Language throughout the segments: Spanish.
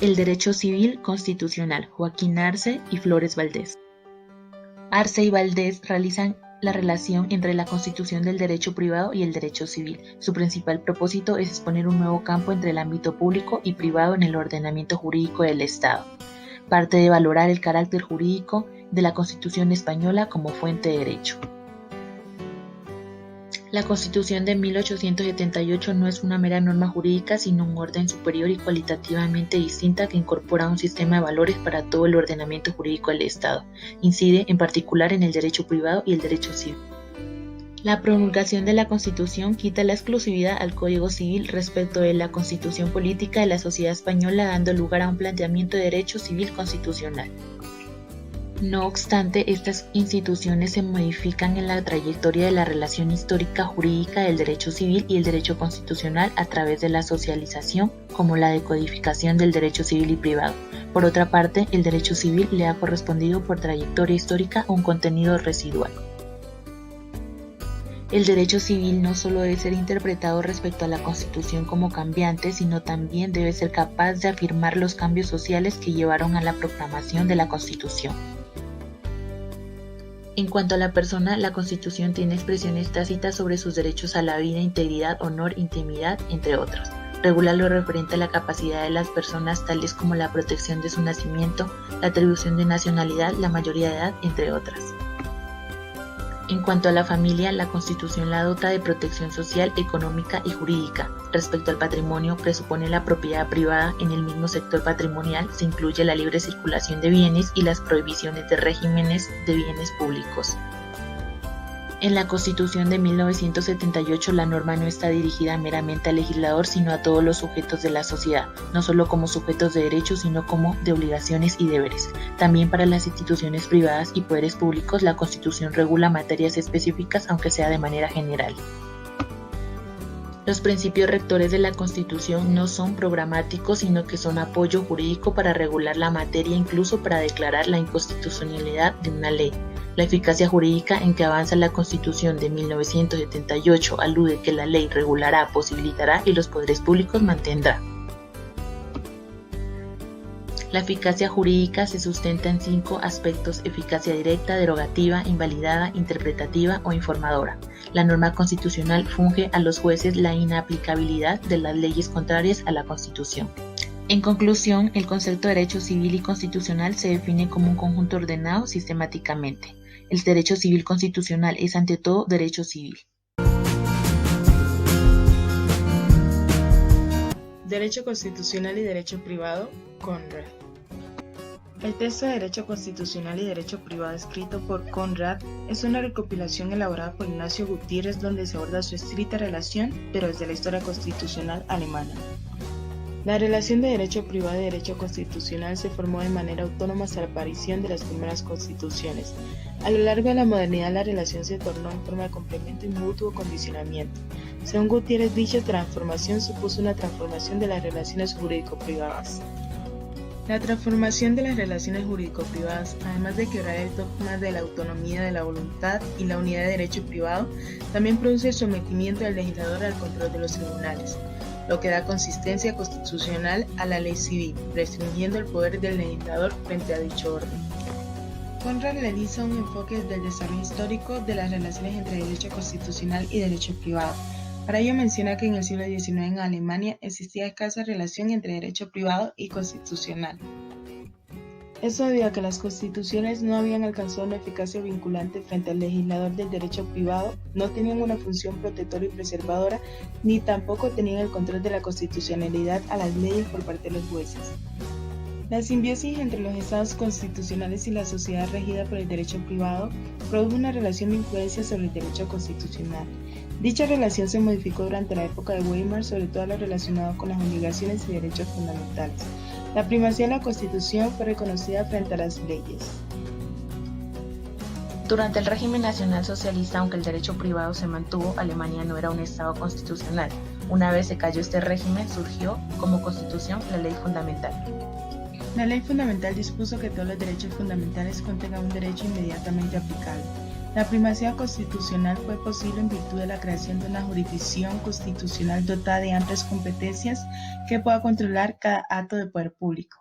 El derecho civil constitucional, Joaquín Arce y Flores Valdés. Arce y Valdés realizan la relación entre la constitución del derecho privado y el derecho civil. Su principal propósito es exponer un nuevo campo entre el ámbito público y privado en el ordenamiento jurídico del Estado. Parte de valorar el carácter jurídico de la Constitución española como fuente de derecho. La Constitución de 1878 no es una mera norma jurídica, sino un orden superior y cualitativamente distinta que incorpora un sistema de valores para todo el ordenamiento jurídico del Estado. Incide en particular en el derecho privado y el derecho civil. La promulgación de la Constitución quita la exclusividad al Código Civil respecto de la Constitución política de la sociedad española, dando lugar a un planteamiento de derecho civil constitucional. No obstante, estas instituciones se modifican en la trayectoria de la relación histórica jurídica del derecho civil y el derecho constitucional a través de la socialización, como la decodificación del derecho civil y privado. Por otra parte, el derecho civil le ha correspondido por trayectoria histórica un contenido residual. El derecho civil no solo debe ser interpretado respecto a la Constitución como cambiante, sino también debe ser capaz de afirmar los cambios sociales que llevaron a la proclamación de la Constitución. En cuanto a la persona, la Constitución tiene expresiones tácitas sobre sus derechos a la vida, integridad, honor, intimidad, entre otros. Regula lo referente a la capacidad de las personas, tales como la protección de su nacimiento, la atribución de nacionalidad, la mayoría de edad, entre otras. En cuanto a la familia, la Constitución la dota de protección social, económica y jurídica. Respecto al patrimonio, presupone la propiedad privada. En el mismo sector patrimonial se incluye la libre circulación de bienes y las prohibiciones de regímenes de bienes públicos. En la Constitución de 1978 la norma no está dirigida meramente al legislador, sino a todos los sujetos de la sociedad, no solo como sujetos de derechos, sino como de obligaciones y deberes. También para las instituciones privadas y poderes públicos, la Constitución regula materias específicas, aunque sea de manera general. Los principios rectores de la Constitución no son programáticos, sino que son apoyo jurídico para regular la materia, incluso para declarar la inconstitucionalidad de una ley. La eficacia jurídica en que avanza la Constitución de 1978 alude que la ley regulará, posibilitará y los poderes públicos mantendrá. La eficacia jurídica se sustenta en 5 aspectos: eficacia directa, derogativa, invalidada, interpretativa o informadora. La norma constitucional funge a los jueces la inaplicabilidad de las leyes contrarias a la Constitución. En conclusión, el concepto de derecho civil y constitucional se define como un conjunto ordenado sistemáticamente. El derecho civil constitucional es ante todo derecho civil. Derecho constitucional y derecho privado, Conrad. El texto de Derecho Constitucional y Derecho Privado escrito por Conrad es una recopilación elaborada por Ignacio Gutiérrez donde se aborda su estricta relación, pero desde la historia constitucional alemana. La relación de derecho privado y derecho constitucional se formó de manera autónoma hasta la aparición de las primeras constituciones. A lo largo de la modernidad la relación se tornó en forma de complemento y mutuo condicionamiento. Según Gutiérrez, dicha transformación supuso una transformación de las relaciones jurídico-privadas. La transformación de las relaciones jurídico-privadas, además de quebrar el dogma de la autonomía de la voluntad y la unidad de derecho privado, también produce el sometimiento del legislador al control de los tribunales, lo que da consistencia constitucional a la ley civil, restringiendo el poder del legislador frente a dicho orden. Conrad realiza un enfoque desde el desarrollo histórico de las relaciones entre derecho constitucional y derecho privado. Para ello menciona que en el siglo XIX en Alemania existía escasa relación entre derecho privado y constitucional. Esto debido a que las constituciones no habían alcanzado una eficacia vinculante frente al legislador del derecho privado, no tenían una función protectora y preservadora, ni tampoco tenían el control de la constitucionalidad a las leyes por parte de los jueces. La simbiosis entre los estados constitucionales y la sociedad regida por el derecho privado produjo una relación de influencia sobre el derecho constitucional. Dicha relación se modificó durante la época de Weimar, sobre todo lo relacionado con las obligaciones y derechos fundamentales. La primacía de la Constitución fue reconocida frente a las leyes. Durante el régimen nacional socialista, aunque el derecho privado se mantuvo, Alemania no era un estado constitucional. Una vez se cayó este régimen, surgió como constitución la ley fundamental. La ley fundamental dispuso que todos los derechos fundamentales contengan un derecho inmediatamente aplicable. La primacía constitucional fue posible en virtud de la creación de una jurisdicción constitucional dotada de amplias competencias que pueda controlar cada acto de poder público.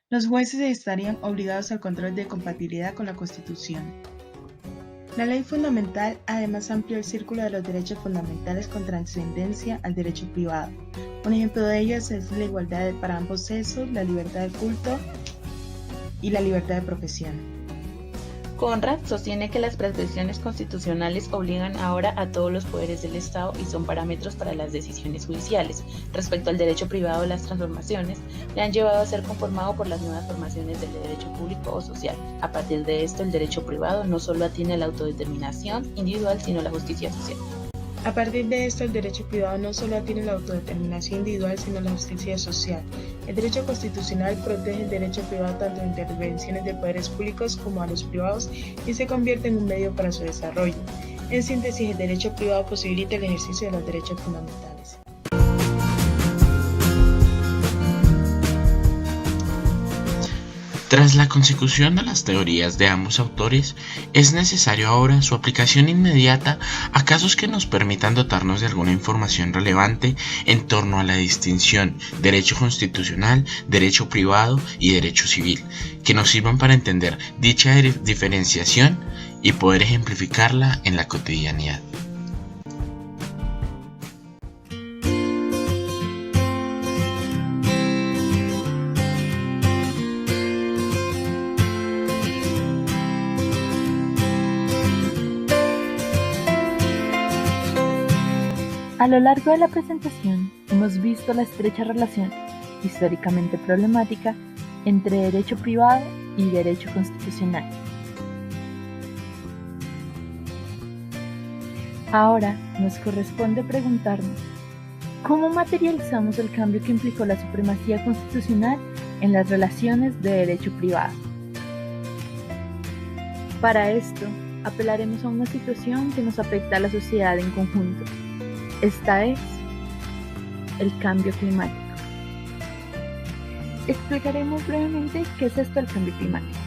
Los jueces estarían obligados al control de compatibilidad con la Constitución. La ley fundamental además amplió el círculo de los derechos fundamentales con trascendencia al derecho privado. Un ejemplo de ellos es la igualdad para ambos sexos, la libertad de culto y la libertad de profesión. Conrad sostiene que las prescripciones constitucionales obligan ahora a todos los poderes del Estado y son parámetros para las decisiones judiciales. Respecto al derecho privado, las transformaciones le han llevado a ser conformado por las nuevas formaciones del derecho público o social. A partir de esto, el derecho privado no solo atiene a la autodeterminación individual, sino a la justicia social. A partir de esto, el derecho privado no solo atiene la autodeterminación individual, sino la justicia social. El derecho constitucional protege el derecho privado tanto de intervenciones de poderes públicos como a los privados y se convierte en un medio para su desarrollo. En síntesis, el derecho privado posibilita el ejercicio de los derechos fundamentales. Tras la consecución de las teorías de ambos autores, es necesario ahora su aplicación inmediata a casos que nos permitan dotarnos de alguna información relevante en torno a la distinción derecho constitucional, derecho privado y derecho civil, que nos sirvan para entender dicha diferenciación y poder ejemplificarla en la cotidianidad. A lo largo de la presentación hemos visto la estrecha relación, históricamente problemática, entre derecho privado y derecho constitucional. Ahora nos corresponde preguntarnos, ¿cómo materializamos el cambio que implicó la supremacía constitucional en las relaciones de derecho privado? Para esto, apelaremos a una situación que nos afecta a la sociedad en conjunto. Esta es el cambio climático. Explicaremos brevemente qué es esto del cambio climático.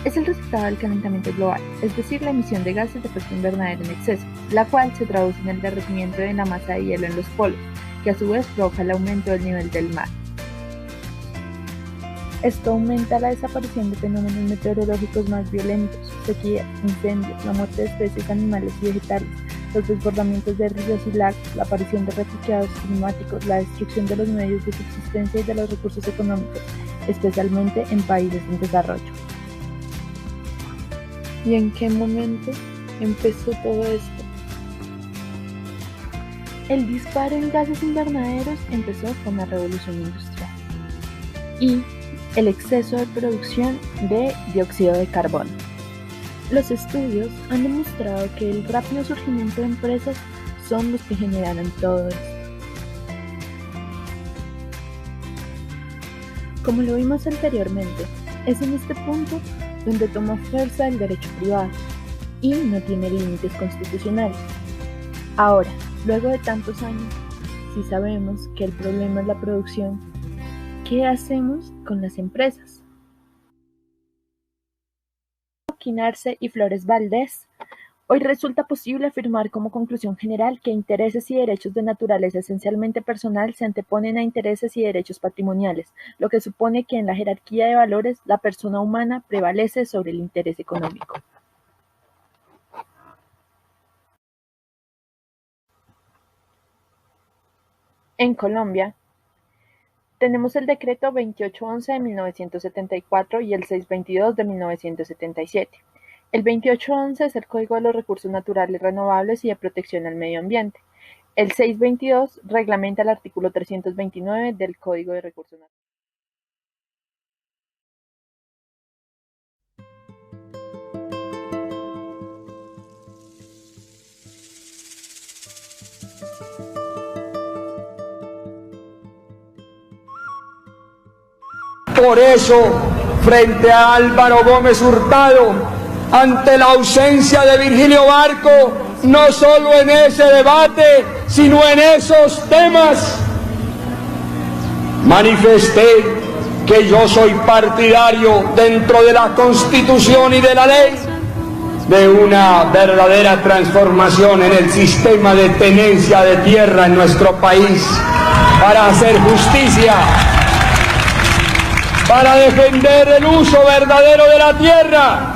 Es el resultado del calentamiento global, es decir, la emisión de gases de efecto invernadero en exceso, la cual se traduce en el derretimiento de la masa de hielo en los polos, que a su vez provoca el aumento del nivel del mar. Esto aumenta la desaparición de fenómenos meteorológicos más violentos, sequía, incendios, la muerte de especies animales y vegetales, los desbordamientos de ríos y lagos, la aparición de refugiados climáticos, la destrucción de los medios de subsistencia y de los recursos económicos, especialmente en países en desarrollo. ¿Y en qué momento empezó todo esto? El disparo en gases invernaderos empezó con la revolución industrial y el exceso de producción de dióxido de carbono. Los estudios han demostrado que el rápido surgimiento de empresas son los que generaron todo esto. Como lo vimos anteriormente, es en este punto donde toma fuerza el derecho privado y no tiene límites constitucionales. Ahora, luego de tantos años, si sabemos que el problema es la producción, ¿qué hacemos con las empresas? Quinarce y Flores Valdés, hoy resulta posible afirmar como conclusión general que intereses y derechos de naturaleza esencialmente personal se anteponen a intereses y derechos patrimoniales, lo que supone que en la jerarquía de valores la persona humana prevalece sobre el interés económico. En Colombia, tenemos el decreto 2811 de 1974 y el 622 de 1977. El 2811 es el Código de los Recursos Naturales Renovables y de Protección al Medio Ambiente. El 622 reglamenta el artículo 329 del Código de Recursos Naturales. Por eso, frente a Álvaro Gómez Hurtado, ante la ausencia de Virgilio Barco, no solo en ese debate, sino en esos temas, manifesté que yo soy partidario dentro de la Constitución y de la ley de una verdadera transformación en el sistema de tenencia de tierra en nuestro país, para hacer justicia, para defender el uso verdadero de la tierra,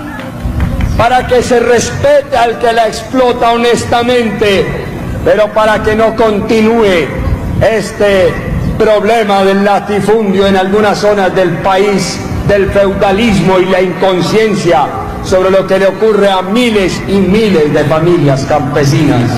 para que se respete al que la explota honestamente, pero para que no continúe este problema del latifundio en algunas zonas del país, del feudalismo y la inconsciencia sobre lo que le ocurre a miles y miles de familias campesinas.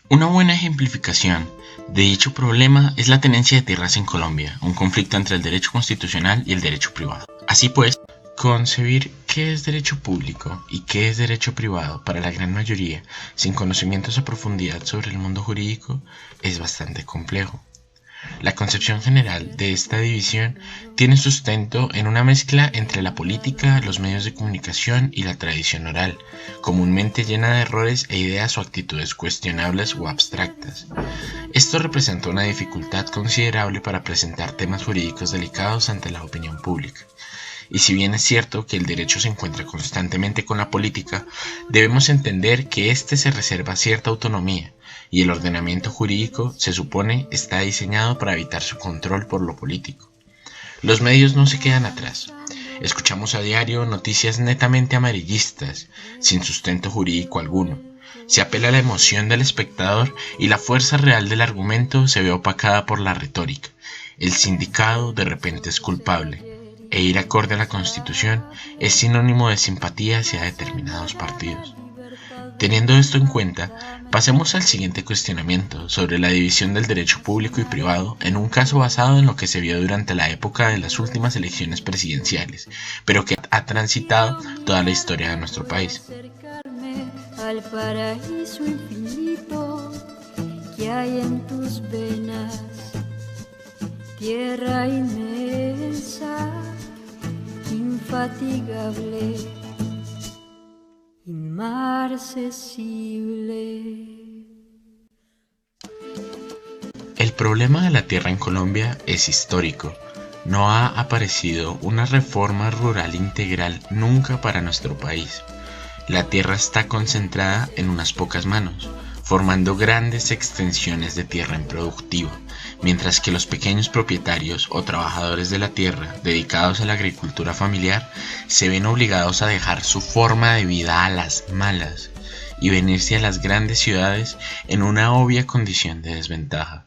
Una buena ejemplificación de dicho problema es la tenencia de tierras en Colombia, un conflicto entre el derecho constitucional y el derecho privado. Así pues, concebir qué es derecho público y qué es derecho privado para la gran mayoría, sin conocimientos a profundidad sobre el mundo jurídico, es bastante complejo. La concepción general de esta división tiene sustento en una mezcla entre la política, los medios de comunicación y la tradición oral, comúnmente llena de errores e ideas o actitudes cuestionables o abstractas. Esto representa una dificultad considerable para presentar temas jurídicos delicados ante la opinión pública. Y si bien es cierto que el derecho se encuentra constantemente con la política, debemos entender que éste se reserva cierta autonomía, y el ordenamiento jurídico, se supone, está diseñado para evitar su control por lo político. Los medios no se quedan atrás. Escuchamos a diario noticias netamente amarillistas, sin sustento jurídico alguno. Se apela a la emoción del espectador y la fuerza real del argumento se ve opacada por la retórica. El sindicado de repente es culpable, e ir acorde a la Constitución es sinónimo de simpatía hacia determinados partidos. Teniendo esto en cuenta, pasemos al siguiente cuestionamiento sobre la división del derecho público y privado en un caso basado en lo que se vio durante la época de las últimas elecciones presidenciales, pero que ha transitado toda la historia de nuestro país. Al paraíso infinito que hay en tus venas, tierra inmensa, infatigable, inmarcesible. El problema de la tierra en Colombia es histórico. No ha aparecido una reforma rural integral nunca para nuestro país. La tierra está concentrada en unas pocas manos, formando grandes extensiones de tierra improductiva, mientras que los pequeños propietarios o trabajadores de la tierra dedicados a la agricultura familiar se ven obligados a dejar su forma de vida a las malas y venirse a las grandes ciudades en una obvia condición de desventaja.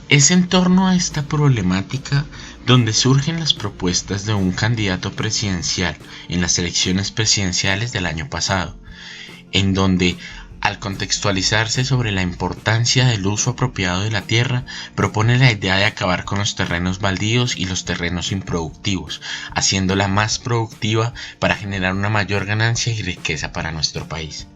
Es en torno a esta problemática donde surgen las propuestas de un candidato presidencial en las elecciones presidenciales del año pasado, en donde, al contextualizarse sobre la importancia del uso apropiado de la tierra, propone la idea de acabar con los terrenos baldíos y los terrenos improductivos, haciéndola más productiva para generar una mayor ganancia y riqueza para nuestro país.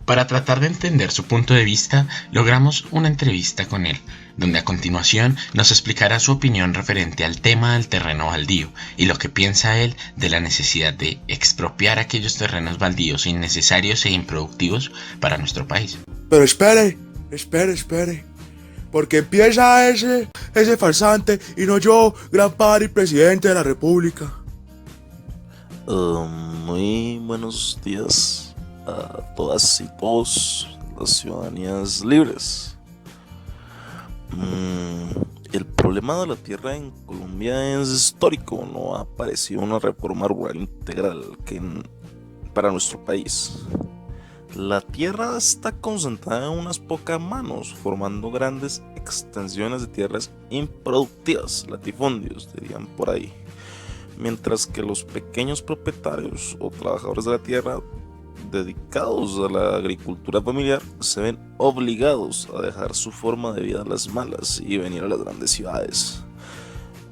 Para tratar de entender su punto de vista, logramos una entrevista con él, donde a continuación nos explicará su opinión referente al tema del terreno baldío y lo que piensa él de la necesidad de expropiar aquellos terrenos baldíos innecesarios e improductivos para nuestro país. Pero espere, porque empieza ese farsante y no yo, gran padre y presidente de la república. Muy buenos días a todas y todos, las ciudadanías libres. El problema de la tierra en Colombia es histórico. No ha aparecido una reforma rural integral para nuestro país. La tierra está concentrada en unas pocas manos, formando grandes extensiones de tierras improductivas, latifundios dirían por ahí, mientras que los pequeños propietarios o trabajadores de la tierra dedicados a la agricultura familiar se ven obligados a dejar su forma de vida a las malas y venir a las grandes ciudades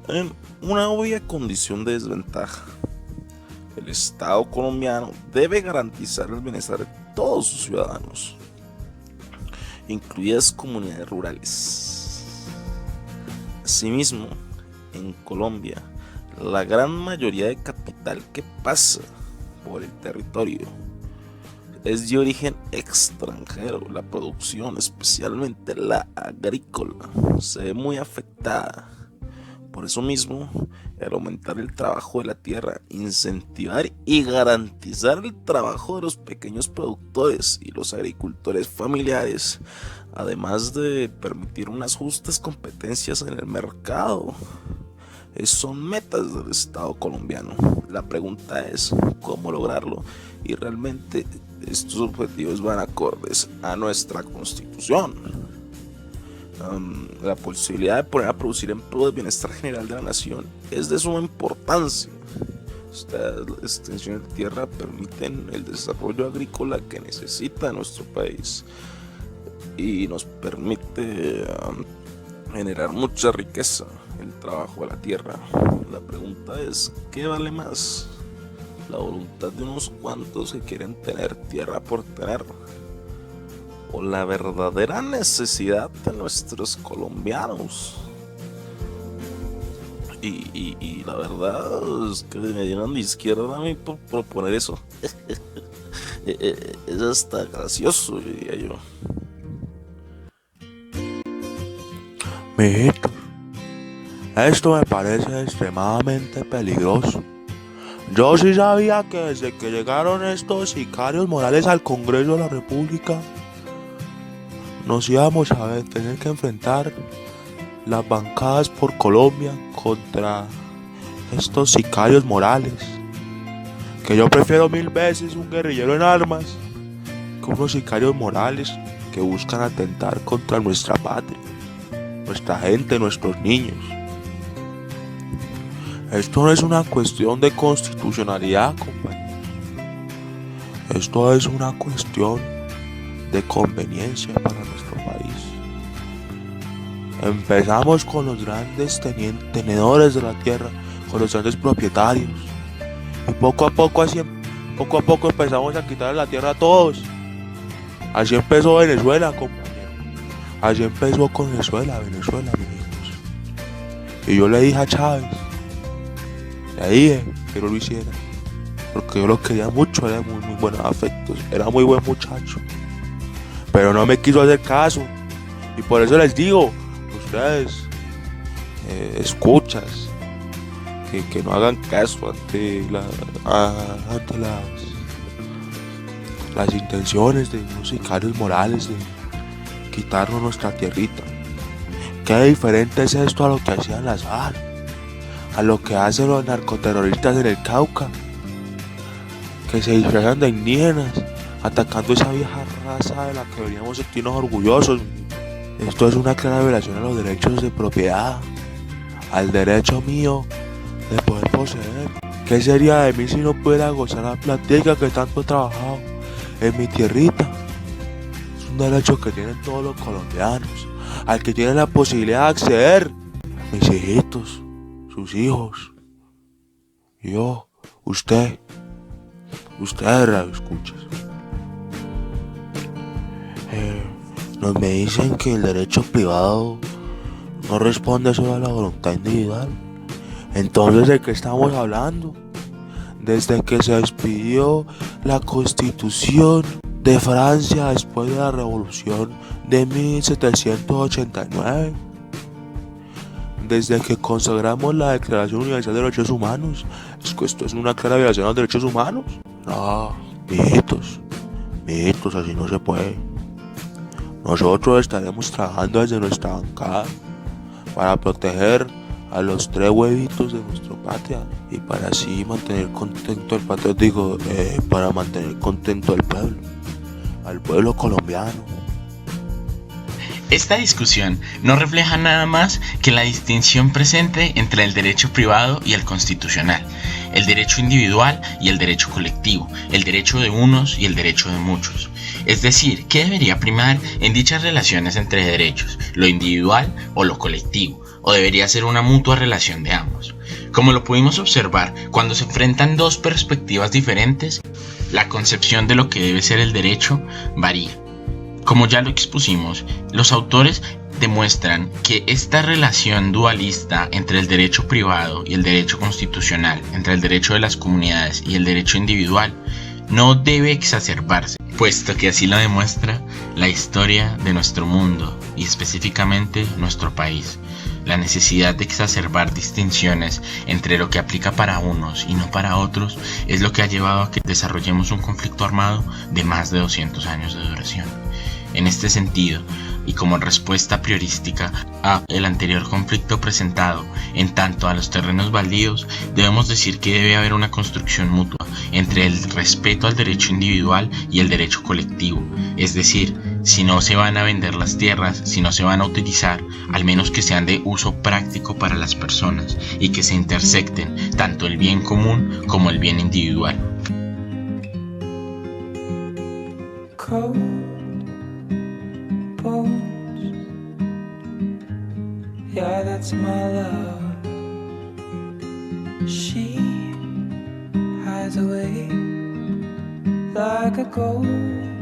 en una obvia condición de desventaja. El Estado colombiano debe garantizar el bienestar de todos sus ciudadanos, incluidas comunidades rurales. Asimismo, en Colombia, la gran mayoría de capital que pasa por el territorio es de origen extranjero. La producción, especialmente la agrícola, se ve muy afectada. Por eso mismo, el aumentar el trabajo de la tierra, incentivar y garantizar el trabajo de los pequeños productores y los agricultores familiares, además de permitir unas justas competencias en el mercado, son metas del Estado colombiano. La pregunta es cómo lograrlo, y realmente estos objetivos van acordes a nuestra Constitución. La posibilidad de poner a producir en pro del bienestar general de la nación es de suma importancia. Estas extensiones de tierra permiten el desarrollo agrícola que necesita nuestro país y nos permite generar mucha riqueza, el trabajo de la tierra. La pregunta es, ¿qué vale más? ¿La voluntad de unos cuantos que quieren tener tierra por tener, o la verdadera necesidad de nuestros colombianos? Y la verdad es que me dieron de izquierda a mí por proponer eso. Eso está gracioso, diría yo. Mijito, esto me parece extremadamente peligroso. Yo sí sabía que desde que llegaron estos sicarios morales al Congreso de la República, nos íbamos a tener que enfrentar las bancadas por Colombia contra estos sicarios morales. Que yo prefiero 1000 veces un guerrillero en armas que unos sicarios morales que buscan atentar contra nuestra patria, nuestra gente, nuestros niños. Esto no es una cuestión de constitucionalidad, compañeros. Esto es una cuestión de conveniencia para nuestro país. Empezamos con los grandes tenedores de la tierra, con los grandes propietarios, y poco a poco empezamos a quitarle la tierra a todos. Así empezó Venezuela, compañero. Así empezó con Venezuela, mis hijos. Y yo le dije a Chávez, le dije que no lo hiciera, porque yo lo quería mucho, era muy buenos afectos, era muy buen muchacho. Pero no me quiso hacer caso, y por eso les digo, ustedes, escuchas, que no hagan caso ante las intenciones de unos sicarios morales de quitarnos nuestra tierrita. Qué diferente es esto a lo que hacían las FARC, a lo que hacen los narcoterroristas en el Cauca, que se disfrazan de indígenas, atacando esa vieja raza de la que deberíamos sentirnos orgullosos. Esto es una clara violación a los derechos de propiedad, al derecho mío de poder poseer. ¿Qué sería de mí si no pudiera gozar la platica que tanto he trabajado en mi tierrita? Es un derecho que tienen todos los colombianos, al que tienen la posibilidad de acceder. Mis hijitos, sus hijos, yo, ustedes radio escuchas. Nos me dicen que el derecho privado no responde solo a la voluntad individual. Entonces, ¿de qué estamos hablando? Desde que se expidió la Constitución de Francia después de la Revolución de 1789, desde que consagramos la Declaración Universal de los Derechos Humanos, ¿es que esto es una clara violación a los derechos humanos? No, mijitos, así no se puede. Nosotros estaremos trabajando desde nuestra bancada para proteger a los 3 huevitos de nuestra patria y para así mantener contento para mantener contento al pueblo colombiano. Esta discusión no refleja nada más que la distinción presente entre el derecho privado y el constitucional, el derecho individual y el derecho colectivo, el derecho de unos y el derecho de muchos. Es decir, ¿qué debería primar en dichas relaciones entre derechos, lo individual o lo colectivo? ¿O debería ser una mutua relación de ambos? Como lo pudimos observar, cuando se enfrentan dos perspectivas diferentes, la concepción de lo que debe ser el derecho varía. Como ya lo expusimos, los autores demuestran que esta relación dualista entre el derecho privado y el derecho constitucional, entre el derecho de las comunidades y el derecho individual, no debe exacerbarse, puesto que así lo demuestra la historia de nuestro mundo y específicamente nuestro país. La necesidad de exacerbar distinciones entre lo que aplica para unos y no para otros es lo que ha llevado a que desarrollemos un conflicto armado de más de 200 años de duración. En este sentido, y como respuesta priorística a el anterior conflicto presentado en tanto a los terrenos baldíos, debemos decir que debe haber una construcción mutua entre el respeto al derecho individual y el derecho colectivo. Es decir, si no se van a vender las tierras, si no se van a utilizar, al menos que sean de uso práctico para las personas y que se intersecten tanto el bien común como el bien individual. Yeah, that's my love. She hides away like a ghost